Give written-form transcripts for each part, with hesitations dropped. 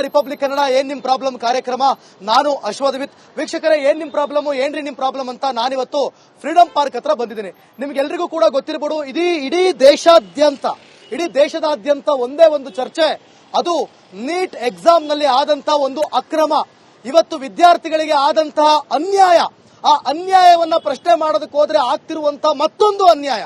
Republic Kannada ಏನ್ ನಿಮ್ problem ಕಾರ್ಯಕ್ರಮ. ನಾನು ಅಶ್ವಥ್. ವೀಕ್ಷಕರೇ, ಏನ್ ನಿಮ್ ಪ್ರಾಬ್ಲಮ್, ಏನ್ರಿ ನಿಮ್ ಪ್ರಾಬ್ಲಮ್ ಅಂತ ನಾನಿವತ್ತು ಫ್ರೀಡಂ ಪಾರ್ಕ್ ಹತ್ರ ಬಂದಿದ್ದೀನಿ. ನಿಮ್ಗೆಲ್ರಿಗೂ ಕೂಡ ಗೊತ್ತಿರಬಹುದು, ಇಡೀ ದೇಶದಾದ್ಯಂತ ಒಂದೇ ಒಂದು ಚರ್ಚೆ, ಅದು ನೀಟ್ ಎಕ್ಸಾಮ್ ನಲ್ಲಿ ಆದಂತಹ ಒಂದು ಅಕ್ರಮ, ಇವತ್ತು ವಿದ್ಯಾರ್ಥಿಗಳಿಗೆ ಆದಂತಹ ಅನ್ಯಾಯ, ಆ ಅನ್ಯಾಯವನ್ನ ಪ್ರಶ್ನೆ ಮಾಡೋದಕ್ಕೆ ಹೋದ್ರೆ ಆಗ್ತಿರುವಂತಹ ಮತ್ತೊಂದು ಅನ್ಯಾಯ.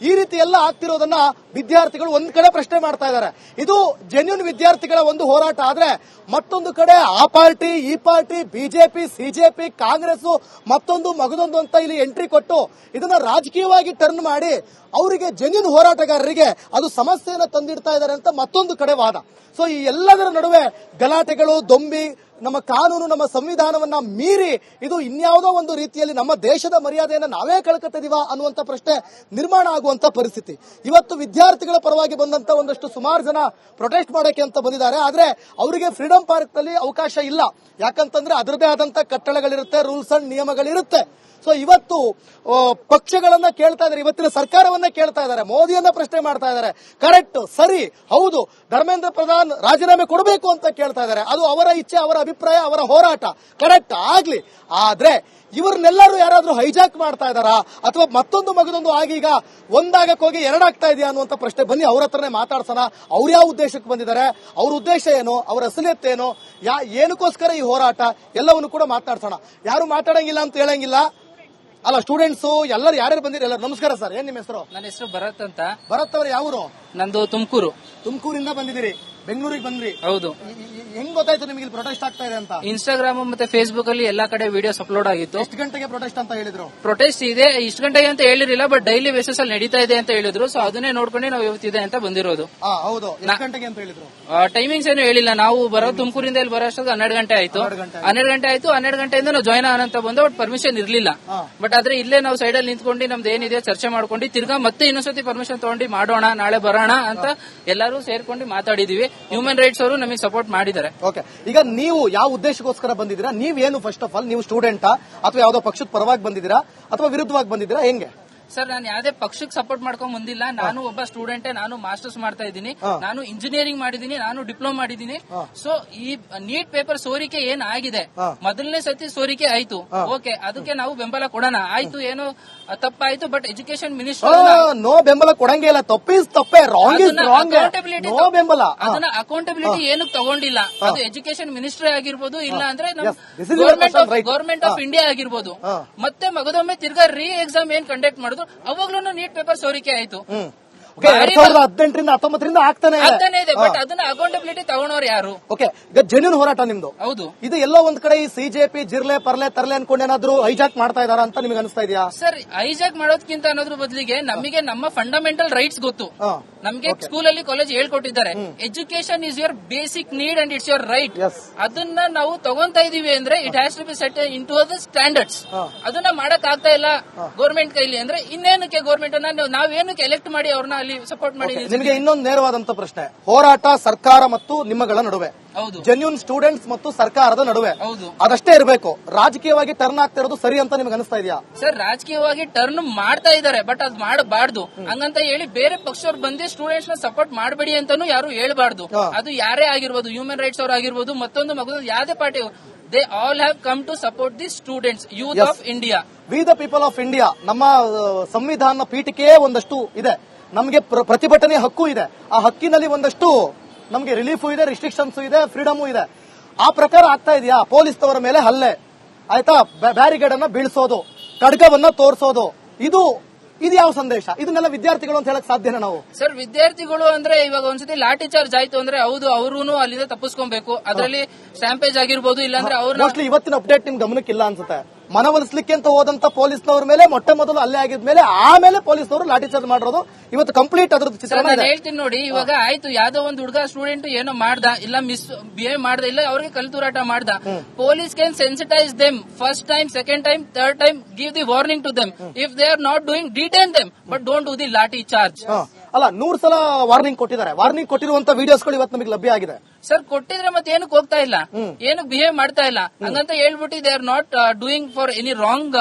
ಈ ರೀತಿ ಎಲ್ಲ ಆಗ್ತಿರೋದನ್ನ ವಿದ್ಯಾರ್ಥಿಗಳು ಒಂದ್ ಕಡೆ ಪ್ರಶ್ನೆ ಮಾಡ್ತಾ ಇದ್ದಾರೆ. ಇದು ಜೆನ್ಯೂನ್ ವಿದ್ಯಾರ್ಥಿಗಳ ಒಂದು ಹೋರಾಟ ಆದ್ರೆ, ಮತ್ತೊಂದು ಕಡೆ ಆ ಪಾರ್ಟಿ ಈ ಪಾರ್ಟಿ, ಬಿಜೆಪಿ ಸಿಜೆಪಿ ಕಾಂಗ್ರೆಸ್ ಮತ್ತೊಂದು ಮಗದೊಂದು ಅಂತ ಇಲ್ಲಿ ಎಂಟ್ರಿ ಕೊಟ್ಟು ಇದನ್ನ ರಾಜಕೀಯವಾಗಿ ಟರ್ನ್ ಮಾಡಿ ಅವರಿಗೆ ಜೆನ್ಯೂನ್ ಹೋರಾಟಗಾರರಿಗೆ ಅದು ಸಮಸ್ಯೆಯನ್ನು ತಂದಿಡ್ತಾ ಇದ್ದಾರೆ ಅಂತ ಮತ್ತೊಂದು ಕಡೆ ವಾದ. ಸೊ ಈ ಎಲ್ಲದರ ನಡುವೆ ಗಲಾಟೆಗಳು, ದೊಂಬಿ, ನಮ್ಮ ಕಾನೂನು, ನಮ್ಮ ಸಂವಿಧಾನವನ್ನ ಮೀರಿ ಇದು ಇನ್ಯಾವುದೋ ಒಂದು ರೀತಿಯಲ್ಲಿ ನಮ್ಮ ದೇಶದ ಮರ್ಯಾದೆಯನ್ನು ನಾವೇ ಕಳ್ಕೊತಿದೀವ ಅನ್ನುವಂತ ಪ್ರಶ್ನೆ ನಿರ್ಮಾಣ ಆಗುವಂತ ಪರಿಸ್ಥಿತಿ. ಇವತ್ತು ವಿದ್ಯಾರ್ಥಿಗಳ ಪರವಾಗಿ ಬಂದಂತ ಒಂದಷ್ಟು ಸುಮಾರು ಜನ ಪ್ರೊಟೆಸ್ಟ್ ಮಾಡೋಕೆ ಅಂತ ಬಂದಿದ್ದಾರೆ. ಆದ್ರೆ ಅವರಿಗೆ ಫ್ರೀಡಂ ಪಾರ್ಕ್ ನಲ್ಲಿ ಅವಕಾಶ ಇಲ್ಲ. ಯಾಕಂತಂದ್ರೆ ಅದರದೇ ಆದಂತ ಕಟ್ಟಡಗಳಿರುತ್ತೆ, ರೂಲ್ಸ್ ಅಂಡ್ ನಿಯಮಗಳಿರುತ್ತೆ. ಸೊ ಇವತ್ತು ಪಕ್ಷಗಳನ್ನ ಕೇಳ್ತಾ ಇದ್ದಾರೆ, ಇವತ್ತಿನ ಸರ್ಕಾರವನ್ನ ಕೇಳ್ತಾ ಇದ್ದಾರೆ, ಮೋದಿಯನ್ನ ಪ್ರಶ್ನೆ ಮಾಡ್ತಾ ಇದ್ದಾರೆ. ಕರೆಕ್ಟ್, ಸರಿ, ಹೌದು, ಧರ್ಮೇಂದ್ರ ಪ್ರಧಾನ್ ರಾಜೀನಾಮೆ ಕೊಡಬೇಕು ಅಂತ ಕೇಳ್ತಾ ಇದ್ದಾರೆ. ಅದು ಅವರ ಇಚ್ಛೆ, ಅವರ ಅಭಿಪ್ರಾಯ, ಅವರ ಹೋರಾಟ, ಕರೆಕ್ಟ್ ಆಗ್ಲಿ. ಆದ್ರೆ ಇವ್ರನ್ನೆಲ್ಲರೂ ಯಾರಾದ್ರೂ ಹೈಜಾಕ್ ಮಾಡ್ತಾ ಇದಾರಾ, ಅಥವಾ ಮತ್ತೊಂದು ಮಗದೊಂದು ಆಗೀಗ ಒಂದಾಗಕ್ಕೆ ಹೋಗಿ ಎರಡಾಗ್ತಾ ಇದೆಯಾ ಅನ್ನುವಂತ ಪ್ರಶ್ನೆ ಬನ್ನಿ ಅವ್ರ ಹತ್ರನೇ ಮಾತಾಡ್ಸೋಣ. ಅವ್ರು ಯಾವ ಉದ್ದೇಶಕ್ಕೆ ಬಂದಿದ್ದಾರೆ, ಅವ್ರ ಉದ್ದೇಶ ಏನು, ಅವರ ಅಸಲಿಯತ್ತೇನು, ಏನಕ್ಕೋಸ್ಕರ ಈ ಹೋರಾಟ, ಎಲ್ಲವನ್ನು ಕೂಡ ಮಾತಾಡ್ಸೋಣ. ಯಾರು ಮಾತಾಡಂಗಿಲ್ಲ ಅಂತ ಹೇಳಂಗಿಲ್ಲ ಅಲ್ಲ. ಸ್ಟೂಡೆಂಟ್ಸ್ ಎಲ್ಲರೂ ಯಾರ್ಯಾರು ಬಂದಿರಿ, ಎಲ್ಲರೂ ನಮಸ್ಕಾರ ಸರ್. ಏನ್ ನಿಮ್ಮ ಹೆಸರು? ನನ್ನ ಹೆಸರು ಭರತ್ ಅಂತ. ಭರತ್ ಅವರು ಯಾವರು? ನಂದು ತುಮಕೂರು. ತುಮಕೂರಿಂದ ಬಂದಿದ್ದೀರಿ, ಬೆಂಗಳೂರಿಗೆ ಬಂದ್ರಿ. ಹೌದು. ಹೆಂಗ್ ಗೊತ್ತಾಯ್ತು ನಿಮಗೆ ಇಲ್ಲಿ ಪ್ರೊಟೆಸ್ಟ್ ಆಗ್ತಾ ಇದೆ ಅಂತ? ಇನ್ಸ್ಟಾಗ್ರಾಮ್ ಮತ್ತೆ ಫೇಸ್ಬುಕ್ ಅಲ್ಲಿ ಎಲ್ಲಾ ಕಡೆ ವಿಡಿಯೋಸ್ ಅಪ್ಲೋಡ್ ಆಗಿತ್ತು. ಎಷ್ಟು ಗಂಟೆಗೆ ಪ್ರೊಟೆಸ್ಟ್ ಅಂತ ಹೇಳಿದ್ರು? ಪ್ರೊಟೆಸ್ಟ್ ಇದೆ ಇಷ್ಟು ಗಂಟೆಗೆ ಅಂತ ಹೇಳಿರಲಿಲ್ಲ, ಬಟ್ ಡೈಲಿ ಬೇಸಿಸ್ ಅಲ್ಲಿ ನಡೀತಾ ಇದೆ ಅಂತ ಹೇಳಿದ್ರು. ಸೊ ಅದನ್ನೇ ನೋಡ್ಕೊಂಡು ನಾವು ಇವತ್ತಿದೆ ಅಂತ ಬಂದಿರೋದು. ಹೌದು. ಎಷ್ಟು ಗಂಟೆಗೆ ಅಂತ ಹೇಳಿದ್ರು? ಟೈಮಿಂಗ್ಸ್ ಏನು ಹೇಳಿಲ್ಲ. ನಾವು ಬರೋ ತುಮಕೂರಿಂದ ಇಲ್ಲಿ ಬರೋ ಅಷ್ಟೊಂದು 12 ಗಂಟೆ ಆಯ್ತು. 12 ಗಂಟೆಯಿಂದ ನಾವು ಜಾಯ್ನ್ ಅಂತ ಬಂದು, ಬಟ್ ಪರ್ಮಿಷನ್ ಇರ್ಲಿಲ್ಲ. ಬಟ್ ಆದ್ರೆ ಇಲ್ಲೇ ನಾವು ಸೈಡ್ ಅಲ್ಲಿ ನಿಂತ್ಕೊಂಡು ನಮ್ದು ಏನಿದೆ ಚರ್ಚೆ ಮಾಡ್ಕೊಂಡು ತಿರ್ಗಾ ಮತ್ತೆ ಇನ್ನೊಂದ್ಸತಿ ಪರ್ಮಿಷನ್ ತಗೊಂಡು ಮಾಡೋಣ, ನಾಳೆ ಬರೋಣ ಅಂತ ಎಲ್ಲರೂ ಸೇರ್ಕೊಂಡು ಮಾತಾಡಿದೀವಿ. ಹ್ಯೂಮನ್ ರೈಟ್ಸ್ ಅವರು ನಮಗೆ ಸಪೋರ್ಟ್ ಮಾಡಿದ್ದಾರೆ. ಓಕೆ, ಈಗ ನೀವು ಯಾವ ಉದ್ದೇಶಕ್ಕೋಸ್ಕರ ಬಂದಿದ್ದೀರಾ? ನೀವೇನು ಫಸ್ಟ್ ಆಫ್ ಆಲ್, ನೀವು ಸ್ಟೂಡೆಂಟಾ ಅಥವಾ ಯಾವ್ದೋ ಪಕ್ಷದ ಪರವಾಗಿ ಬಂದಿದ್ದೀರಾ ಅಥವಾ ವಿರುದ್ಧವಾಗಿ ಬಂದಿದ್ದೀರಾ, ಹೆಂಗೆ? ಸರ್, ನಾನು ಯಾವ್ದೇ ಪಕ್ಷಕ್ಕೆ ಸಪೋರ್ಟ್ ಮಾಡ್ಕೊಂಡ್ ಬಂದಿಲ್ಲ. ನಾನು ಒಬ್ಬ ಸ್ಟೂಡೆಂಟ್, ನಾನು ಮಾಸ್ಟರ್ಸ್ ಮಾಡ್ತಾ ಇದ್ದೀನಿ, ನಾನು ಇಂಜಿನಿಯರಿಂಗ್ ಮಾಡಿದ್ದೀನಿ, ನಾನು ಡಿಪ್ಲೊಮಾ ಮಾಡಿದ್ದೀನಿ. ಸೊ ಈ ನೀಟ್ ಪೇಪರ್ ಸೋರಿಕೆ ಏನ್ ಆಗಿದೆ, ಮೊದಲನೇ ಸತಿ ಸೋರಿಕೆ ಆಯ್ತು, ಓಕೆ, ಅದಕ್ಕೆ ನಾವು ಬೆಂಬಲ ಕೊಡೋಣ. ಆಯ್ತು, ಏನೋ ತಪ್ಪಾಯ್ತು, ಬಟ್ ಎಜುಕೇಶನ್ ಮಿನಿಸ್ಟರ್ ನೋ ಬೆಂಬಲ ಕೊಡಂಗೇ ಇಲ್ಲ. ತಪ್ಪೇ, ರಾಂಗ್ ಇಸ್ ರಾಂಗ್, ನೋ ಬೆಂಬಲ. ಅದನ್ನ ಅಕೌಂಟಬಿಲಿಟಿ ಏನಕ್ಕೆ ತಗೊಂಡಿಲ್ಲ. ಅದು ಎಜುಕೇಶನ್ ಮಿನಿಸ್ಟ್ರಿ ಆಗಿರ್ಬೋದು, ಇಲ್ಲ ಅಂದ್ರೆ ಗವರ್ಮೆಂಟ್ ಆಫ್ ಇಂಡಿಯಾ ಆಗಿರ್ಬೋದು. ಮತ್ತೆ ಮಗದೊಮ್ಮೆ ತಿರ್ಗಾ ರೀ ಎಕ್ಸಾಮ್ ಏನ್ ಕಂಡಕ್ಟ್ ಮಾಡಿದ್ರು, ಅವಾಗ್ಲೂ ನೀಟ್ ಪೇಪರ್ ಸೋರಿಕೆ ಆಯ್ತು. 2018ರಿಂದ 19ರಿಂದ ಆಗ್ತಾನೆ ಇದೆ, ಬಟ್ ಅದನ್ನ ಅಕೌಂಟಬಿಲಿಟಿ ತಗೊಂಡವ್ರು ಯಾರು? ಓಕೆ, ಈಗ ಜೆನ್ಯೂನ್ ಹೋರಾಟ ನಿಮ್ದು. ಹೌದು. ಇದು ಎಲ್ಲೋ ಒಂದ್ ಕಡೆ ಈ ಸಿಜೆಪಿ ಜಿರ್ಲೆ ಪರ್ಲೆ ತರ್ಲೆ ಅನ್ಕೊಂಡು ಏನಾದ್ರು ಹೈಜಾಕ್ ಮಾಡ್ತಾ ಇದಾರ ಅಂತ ನಿಮ್ಗೆ ಅನಿಸ್ತಾ ಇದೆಯಾ? ಸರ್, ಹೈಜಾಕ್ ಮಾಡೋದಕ್ಕಿಂತ ಅನ್ನೋದ್ರ ಬದಲಿಗೆ ನಮಗೆ ನಮ್ಮ ಫಂಡಮೆಂಟಲ್ ರೈಟ್ಸ್ ಗೊತ್ತು. ನಮ್ಗೆ ಸ್ಕೂಲಲ್ಲಿ ಕಾಲೇಜ್ ಹೇಳ್ಕೊಟ್ಟಿದ್ದಾರೆ, education is your basic need and it's your right. ಅದನ್ನ ನಾವು ತಗೊಂತಾ ಇದೀವಿ ಅಂದ್ರೆ it has to be set in to the standards. ಅದನ್ನ ಮಾಡಕ್ ಆಗ್ತಾ ಇಲ್ಲ ಗೌರ್ಮೆಂಟ್ ಕೈಲಿ ಅಂದ್ರೆ ಇನ್ನೇನಕ್ಕೆ ಗೌರ್ಮೆಂಟ್ ನಾವೇನಕ್ಕೆ ಎಲೆಕ್ಟ್ ಮಾಡಿ ಅವ್ರನ್ನ ಅಲ್ಲಿ ಸಪೋರ್ಟ್ ಮಾಡಿ? ನಿಮಗೆ ಇನ್ನೊಂದು ನೇರವಾದಂತ ಪ್ರಶ್ನೆ, ಹೋರಾಟ ಸರ್ಕಾರ ಮತ್ತು ನಿಮ್ಮಗಳ ನಡುವೆ, ಜೆನ್ಯೂನ್ ಸ್ಟೂಡೆಂಟ್ಸ್ ಮತ್ತು ಸರ್ಕಾರದ ನಡುವೆ ಅದಷ್ಟೇ ಇರಬೇಕು. ರಾಜಕೀಯವಾಗಿ ಟರ್ನ್ ಆಗ್ತಾ ಇರೋದು ಸರಿ ಅಂತ ನಿಮ್ಗೆ ಅನಿಸ್ತಾ ಇದೆಯಾ? ಸರ್, ರಾಜಕೀಯವಾಗಿ ಟರ್ನ್ ಮಾಡ್ತಾ ಇದ್ದಾರೆ, ಬಟ್ ಅದ್ ಮಾಡಬಾರ್ದು. ಹಂಗಂತ ಹೇಳಿ ಬೇರೆ ಪಕ್ಷವ್ರು ಬಂದು ಸ್ಟೂಡೆಂಟ್ಸ್ ನ ಸಪೋರ್ಟ್ ಮಾಡಬೇಡಿ ಅಂತಾನು ಯಾರು ಹೇಳ್ಬಾರ್ದು. ಅದು ಯಾರೇ ಆಗಿರ್ಬೋದು, ಹ್ಯೂಮನ್ ರೈಟ್ಸ್ ಅವ್ರು ಆಗಿರ್ಬೋದು, ಮತ್ತೊಂದು ಮಗು ಯಾವ್ದೇ party, they all have come to support the students, youth of India, we the people of India. ನಮ್ಮ ಸಂವಿಧಾನ ಪೀಠಿಕೆಯೇ ಒಂದಷ್ಟು ಇದೆ, ನಮಗೆ ಪ್ರತಿಭಟನೆ ಹಕ್ಕು ಇದೆ. ಆ ಹಕ್ಕಿನಲ್ಲಿ ಒಂದಷ್ಟು ನಮಗೆ ರಿಲೀಫ್ ಇದೆ, ರಿಸ್ಟ್ರಿಕ್ಷನ್ಸ್ ಇದೆ, ಫ್ರೀಡಮು ಇದೆ. ಆ ಪ್ರಕಾರ ಆಗ್ತಾ ಇದೆಯಾ? ಪೊಲೀಸ್ನವರ ಮೇಲೆ ಹಲ್ಲೆ, ಆಯ್ತಾ, ಬ್ಯಾರಿಗೇಡ್ ಅನ್ನ ಬೀಳ್ಸೋದು, ಖಡ್ಗವನ್ನ ತೋರಿಸೋದು, ಇದು ಯಾವ ಸಂದೇಶ? ಇದನ್ನೆಲ್ಲ ವಿದ್ಯಾರ್ಥಿಗಳು ಅಂತ ಹೇಳಕ್ ಸಾಧ್ಯನಾ ನಾವು? ಸರ್, ವಿದ್ಯಾರ್ಥಿಗಳು ಅಂದ್ರೆ ಇವಾಗ ಒಂದ್ಸತಿ ಲಾಠಿ ಚಾರ್ಜ್ ಆಯ್ತು ಅಂದ್ರೆ ಹೌದು, ಅವ್ರೂ ಅಲ್ಲಿಂದ ತಪ್ಪಿಸ್ಕೊಬೇಕು. ಅದರಲ್ಲಿ ಸ್ಟ್ಯಾಂಪೇಜ್ ಆಗಿರ್ಬೋದು, ಇಲ್ಲಾಂದ್ರೆ ಮೋಸ್ಟ್ಲಿ ಇವತ್ತಿನ ಅಪ್ಡೇಟ್ ನಿಮ್ ಗಮನಕ್ಕಿಲ್ಲ ಅನ್ಸುತ್ತೆ. ಮನವೊಲಿಸಲಿಕ್ಕೆ ಅಂತ ಹೋದಂತ ಪೊಲೀಸ್ನವ್ರ ಮೇಲೆ ಮೊಟ್ಟ ಮೊದಲು ಅಲ್ಲೇ ಆಗಿದ್ಮೇಲೆ ಆಮೇಲೆ ಪೊಲೀಸ್ನವರು ಲಾಠಿ ಚಾರ್ಜ್ ಮಾಡಿರೋದು ಇವತ್ತು ಕಂಪ್ಲೀಟ್ ಅದ್ರದ್ದು ಚಿತ್ರ ಹೇಳ್ತೀನಿ ನೋಡಿ. ಇವಾಗ ಆಯ್ತು, ಯಾವ್ದೋ ಒಂದು ಹುಡುಗ ಸ್ಟೂಡೆಂಟ್ ಏನೋ ಮಾಡ್ದ, ಇಲ್ಲ ಬಿಹೇವ್ ಮಾಡ್ದ, ಇಲ್ಲ ಅವ್ರಿಗೆ ಕಲ್ತೂರಾಟ ಮಾಡ್ದ, police can sensitize them first time, second time, third time, give the warning to them. If they are not doing, detain them, but don't do the lathi charge. ಅಲ್ಲ, 100 ಸಲ ವಾರ್ನಿಂಗ್ ಕೊಟ್ಟಿದ್ದಾರೆ. ವಾರ್ನಿಂಗ್ ಕೊಟ್ಟಿರುವಂತ ವಿಡಿಯೋಸ್ಗಳು ಇವತ್ತು ನಮಗೆ ಲಭ್ಯ ಆಗಿದೆ. ಸರ್, ಕೊಟ್ಟಿದ್ರೆ ಮತ್ತೆ ಏನಕ್ಕೆ ಹೋಗ್ತಾ ಇಲ್ಲ, ಏನಕ್ಕೆ ಬಿಹೇವ್ ಮಾಡ್ತಾ ಇಲ್ಲ ಹಂಗಂತ ಹೇಳ್ಬಿಟ್ಟು they are not doing for any wrong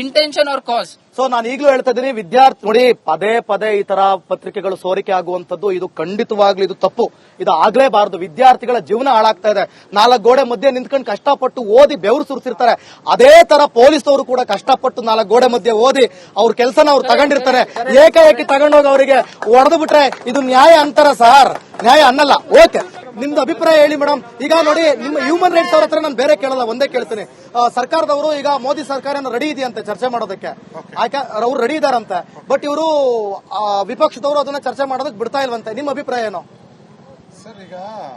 intention or cause. So ನಾನು ಈಗಲೂ ಹೇಳ್ತಾ ಇದ್ದೀನಿ, ವಿದ್ಯಾರ್ಥಿ ನೋಡಿ, ಪದೇ ಪದೇ ಈ ತರ ಪತ್ರಿಕೆಗಳು ಸೋರಿಕೆ ಆಗುವಂತದ್ದು ಇದು ಖಂಡಿತವಾಗ್ಲೂ ಇದು ತಪ್ಪು. ಇದು ಆಗ್ಲೇಬಾರದು. ವಿದ್ಯಾರ್ಥಿಗಳ ಜೀವನ ಹಾಳಾಗ್ತಾ ಇದೆ. 4 ಗೋಡೆ ಮಧ್ಯೆ ನಿಂತ್ಕೊಂಡು ಕಷ್ಟಪಟ್ಟು ಓದಿ ಬೆವರು ಸುರಿಸಿರ್ತಾರೆ. ಅದೇ ತರ ಪೊಲೀಸ್ನವರು ಕೂಡ ಕಷ್ಟಪಟ್ಟು 4 ಗೋಡೆ ಮಧ್ಯೆ ಓದಿ ಅವ್ರ ಕೆಲಸನ ಅವ್ರು ತಗೊಂಡಿರ್ತಾರೆ. ಏಕಾಏಕಿ ತಗೊಂಡೋಗಿ ಅವರಿಗೆ ಹೊಡೆದು ಬಿಟ್ರೆ ಇದು ನ್ಯಾಯ ಅಂತಾರ ಸರ್? ನ್ಯಾಯ ಅನ್ನಲ್ಲ. ಓಕೆ, ನಿಮ್ದು ಅಭಿಪ್ರಾಯ ಹೇಳಿ ಮೇಡಮ್. ಈಗ ನೋಡಿ, ನಿಮ್ಮ ಹ್ಯೂಮನ್ ರೈಟ್ಸ್ ಅವ್ರ ಹತ್ರ ನಾನು ಬೇರೆ ಕೇಳಲ್ಲ, ಒಂದೇ ಕೇಳ್ತೀನಿ. ಸರ್ಕಾರದವರು ಈಗ ಮೋದಿ ಸರ್ಕಾರ ರೆಡಿ ಇದೆಯಂತೆ ಚರ್ಚೆ ಮಾಡೋದಕ್ಕೆ, ಅವ್ರು ರೆಡಿ ಇದಾರಂತೆ. ಬಟ್ ಇವರು ವಿಪಕ್ಷದವರು ಅದನ್ನ ಚರ್ಚೆ ಮಾಡೋದಕ್ಕೆ ಬಿಡ್ತಾ ಇಲ್ವಂತೆ. ನಿಮ್ಮ ಅಭಿಪ್ರಾಯ ಏನು?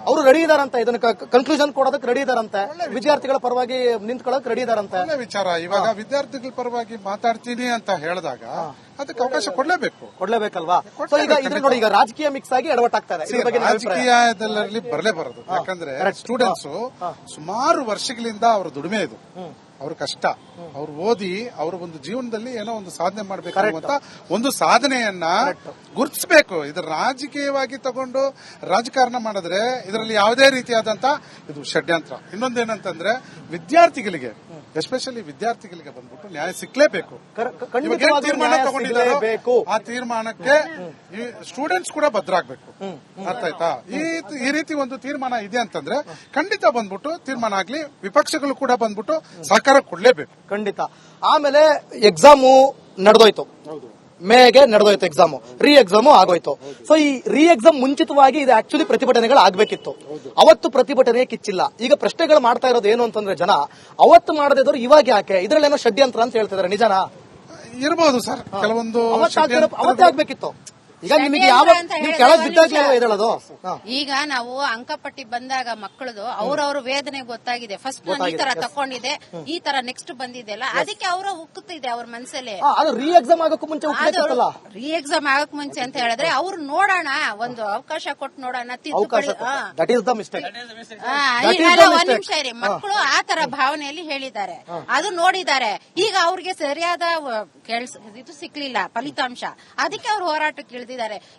ಅವರು ರೆಡಿ ಇದಾರಂತೆ, ಇದನ್ನ ಕನ್ಕ್ಲೂಷನ್ ಕೊಡೋದಕ್ಕೆ ರೆಡಿ ಇದಾರಂತೆ, ವಿದ್ಯಾರ್ಥಿಗಳ ಪರವಾಗಿ ನಿಂತ್ಕೊಳ್ಳೋಕೆ ರೆಡಿ ಇದಾರಂತೆ. ಒಳ್ಳೆ ವಿಚಾರ. ಇವಾಗ ವಿದ್ಯಾರ್ಥಿಗಳ ಪರವಾಗಿ ಮಾತಾಡ್ತೀನಿ ಅಂತ ಹೇಳಿದಾಗ ಅದಕ್ಕೆ ಅವಕಾಶ ಕೊಡ್ಲೇಬೇಕಲ್ವಾ? ಸೊ ಈಗ ಇದ್ರ ನೋಡಿ, ಈಗ ರಾಜಕೀಯ ಮಿಕ್ಸ್ ಆಗಿ ಎಡವಟ್ಟಾಗ್ತಾ ಇದೆ. ರಾಜಕೀಯದಲ್ಲಿ ಬರಲೇ ಬರೋದು. ಯಾಕಂದ್ರೆ ಸ್ಟೂಡೆಂಟ್ಸ್ ಸುಮಾರು ವರ್ಷಗಳಿಂದ ಅವ್ರ ದುಡಿಮೆ ಇದು, ಅವ್ರ ಕಷ್ಟ, ಅವ್ರು ಓದಿ ಅವ್ರ ಒಂದು ಜೀವನದಲ್ಲಿ ಏನೋ ಒಂದು ಸಾಧನೆ ಮಾಡ್ಬೇಕು ಅಂತ ಒಂದು ಸಾಧನೆಯನ್ನ ಗುರುತಿಸಬೇಕು. ಇದು ರಾಜಕೀಯವಾಗಿ ತಗೊಂಡು ರಾಜಕಾರಣ ಮಾಡಿದ್ರೆ ಇದರಲ್ಲಿ ಯಾವುದೇ ರೀತಿಯಾದಂತ ಇದು ಷಡ್ಯಂತ್ರ. ಇನ್ನೊಂದೇನಂತಂದ್ರೆ ವಿದ್ಯಾರ್ಥಿಗಳಿಗೆ, ಎಸ್ಪೆಷಲಿ ವಿದ್ಯಾರ್ಥಿಗಳಿಗೆ ಬಂದ್ಬಿಟ್ಟು ನ್ಯಾಯ ಸಿಕ್ಲೇಬೇಕು. ತೀರ್ಮಾನ ತಗೊಂಡಿದ್ದಾರೆ, ಆ ತೀರ್ಮಾನಕ್ಕೆ ಸ್ಟೂಡೆಂಟ್ಸ್ ಕೂಡ ಬದ್ಧರಾಗಬೇಕು. ಅರ್ಥ ಆಯ್ತಾ? ಈ ರೀತಿ ಒಂದು ತೀರ್ಮಾನ ಇದೆ ಅಂತಂದ್ರೆ ಖಂಡಿತ ಬಂದ್ಬಿಟ್ಟು ತೀರ್ಮಾನ ಆಗ್ಲಿ, ವಿಪಕ್ಷಗಳು ಕೂಡ ಬಂದ್ಬಿಟ್ಟು ಸಹಕಾರ ಕೊಡ್ಲೇಬೇಕು. ಖಂಡಿತ. ಆಮೇಲೆ ಎಕ್ಸಾಮು ನಡೆದೋಯ್ತು, ಮೇಗೆ ನಡೆದೋಯ್ತು ಎಕ್ಸಾಮು, ರೀ ಎಕ್ಸಾಮು ಆಗೋಯ್ತು. ಸೊ ಈ ರೀ ಎಕ್ಸಾಮ್ ಮುಂಚಿತವಾಗಿ ಇದು ಆಕ್ಚುಲಿ ಪ್ರತಿಭಟನೆಗಳು ಆಗ್ಬೇಕಿತ್ತು. ಅವತ್ತು ಪ್ರತಿಭಟನೆ ಕಿಚ್ಚಿಲ್ಲ. ಈಗ ಪ್ರಶ್ನೆಗಳು ಮಾಡ್ತಾ ಇರೋದು ಏನು ಅಂತಂದ್ರೆ, ಜನ ಅವತ್ತು ಮಾಡದಿದ್ರು ಇವಾಗ ಯಾಕೆ, ಇದ್ರಲ್ಲೇನೋ ಷಡ್ಯಂತ್ರ ಅಂತ ಹೇಳ್ತಿದ್ದಾರೆ. ನಿಜನಾ? ಇರಬಹುದು ಸರ್, ಕೆಲವೊಂದು ಅವತ್ತೇ ಆಗ್ಬೇಕಿತ್ತು. ಈಗ ನಿಮಗೆ ಯಾವ ಕೆಳಗೆ ಬಿದ್ದಾಗಲೇ ಹೇಳೋದು. ಈಗ ನಾವು ಅಂಕಪಟ್ಟಿ ಬಂದಾಗ ಮಕ್ಕಳದು ಅವ್ರವ್ರ ವೇದನೆ ಗೊತ್ತಾಗಿದೆ. ಫಸ್ಟ್ ನಾನು ಈ ತರ ತಕೊಂಡಿದೆ, ಈ ತರ ನೆಕ್ಸ್ಟ್ ಬಂದಿದೆಲ್ಲ, ಅದಕ್ಕೆ ಅವರ ಉಕ್ಕುತ್ತಿದೆ ಅವ್ರ ಮನಸ್ಸಲ್ಲಿ. ಅದು ರೀ ಎಕ್ಸಾಮ್ ಆಗೋಕ್ಕೂ ಮುಂಚೆ ರೀ ಎಕ್ಸಾಮ್ ಆಗಕ್ ಮುಂಚೆ ಅಂತ ಹೇಳಿದ್ರೆ ಅವ್ರು ನೋಡೋಣ, ಒಂದು ಅವಕಾಶ ಕೊಟ್ಟು ನೋಡೋಣ, ತಿದ್ದುಪಡಿ. ಒಂದ್ ನಿಮಿಷ ಇರಿ, ಮಕ್ಕಳು ಆ ತರ ಭಾವನೆಯಲ್ಲಿ ಹೇಳಿದ್ದಾರೆ, ಅದು ನೋಡಿದ್ದಾರೆ. ಈಗ ಅವ್ರಿಗೆ ಸರಿಯಾದ ಇದು ಸಿಕ್ಲಿಲ್ಲ ಫಲಿತಾಂಶ, ಅದಕ್ಕೆ ಅವ್ರು ಹೋರಾಟಕ್ಕೆ ಇಳಿದಿದ್ದಾರೆ.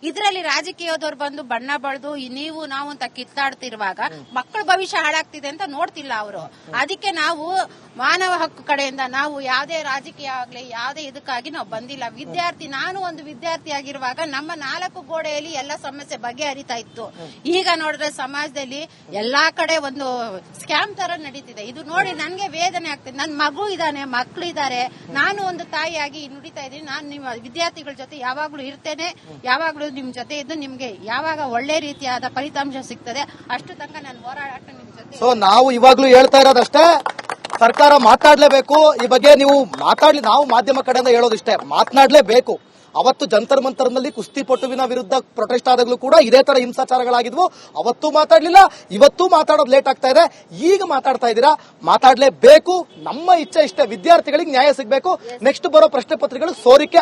ಇದರಲ್ಲಿ ರಾಜಕೀಯದವ್ರು ಬಂದು ಬಣ್ಣ ಬಳ್ದು ನೀವು ನಾವು ಅಂತ ಕಿತ್ತಾಡ್ತಿರುವಾಗ ಮಕ್ಕಳ ಭವಿಷ್ಯ ಹಾಳಾಗ್ತಿದೆ ಅಂತ ನೋಡ್ತಿಲ್ಲ ಅವರು. ಅದಕ್ಕೆ ನಾವು ಮಾನವ ಹಕ್ಕು ಕಡೆಯಿಂದ ನಾವು ಯಾವುದೇ ರಾಜಕೀಯ ಆಗ್ಲಿ ಯಾವುದೇ ಇದಕ್ಕಾಗಿ ನಾವು ಬಂದಿಲ್ಲ. ನಾನು ಒಂದು ವಿದ್ಯಾರ್ಥಿ ಆಗಿರುವಾಗ ನಮ್ಮ 4 ಗೋಡೆಯಲ್ಲಿ ಎಲ್ಲ ಸಮಸ್ಯೆ ಬಗೆಹರಿತಾ ಇತ್ತು. ಈಗ ನೋಡಿದ್ರೆ ಸಮಾಜದಲ್ಲಿ ಎಲ್ಲಾ ಕಡೆ ಒಂದು ಸ್ಕ್ಯಾಮ್ ತರ ನಡೀತಿದೆ. ಇದು ನೋಡಿ ನನ್ಗೆ ವೇದನೆ ಆಗ್ತಿದೆ. ನನ್ ಮಗು ಇದ್ದಾನೆ, ಮಕ್ಕಳಿದ್ದಾರೆ, ನಾನು ಒಂದು ತಾಯಿಯಾಗಿ ನುಡಿತಾ ಇದ್ದೀನಿ. ನಾನು ನಿಮ್ಮ ವಿದ್ಯಾರ್ಥಿಗಳ ಜೊತೆ ಯಾವಾಗ್ಲೂ ಇರ್ತೇನೆ, ಯಾವಾಗ್ಲೂ ನಿಮ್ ಜೊತೆ ಇದ್ದು ನಿಮ್ಗೆ ಯಾವಾಗ ಒಳ್ಳೆ ರೀತಿಯಾದ ಫಲಿತಾಂಶ ಸಿಗ್ತದೆ ಅಷ್ಟು ತನಕ ನಾನು ಹೋರಾಟ ನಿಮ್ ಜೊತೆ. ಸೊ ನಾವು ಇವಾಗ್ಲೂ ಹೇಳ್ತಾ ಇರೋದಷ್ಟೇ, ಸರ್ಕಾರ ಮಾತಾಡ್ಲೇಬೇಕು ಈ ಬಗ್ಗೆ. ನೀವು ಮಾತಾಡ್ಲಿ, ನಾವು ಮಾಧ್ಯಮ ಕಡೆಯಿಂದ ಹೇಳೋದಿಷ್ಟೇ, ಮಾತನಾಡ್ಲೇಬೇಕು. ಅವತ್ತು ಜಂತರ್ ಮಂತರ್ನಲ್ಲಿ ಕುಸ್ತಿಪಟುವಿನ ವಿರುದ್ಧ ಪ್ರೊಟೆಸ್ಟ್ ಆದಾಗಲೂ ಕೂಡ ಇದೇ ತರ ಹಿಂಸಾಚಾರಗಳಾಗಿದ್ವು. ಅವತ್ತು ಮಾತಾಡ್ಲಿಲ್ಲ, ಇವತ್ತು ಮಾತಾಡೋದು ಲೇಟ್ ಆಗ್ತಾ ಇದೆ. ಈಗ ಮಾತಾಡ್ತಾ ಇದ್ದೀರಾ, ಮಾತಾಡ್ಲೇಬೇಕು. ನಮ್ಮ ಇಚ್ಛೆ ಇಷ್ಟೇ, ವಿದ್ಯಾರ್ಥಿಗಳಿಗೆ ನ್ಯಾಯ ಸಿಗಬೇಕು. ನೆಕ್ಸ್ಟ್ ಬರೋ ಪ್ರಶ್ನೆ ಪತ್ರಿಕೆಗಳು ಸೋರಿಕೆ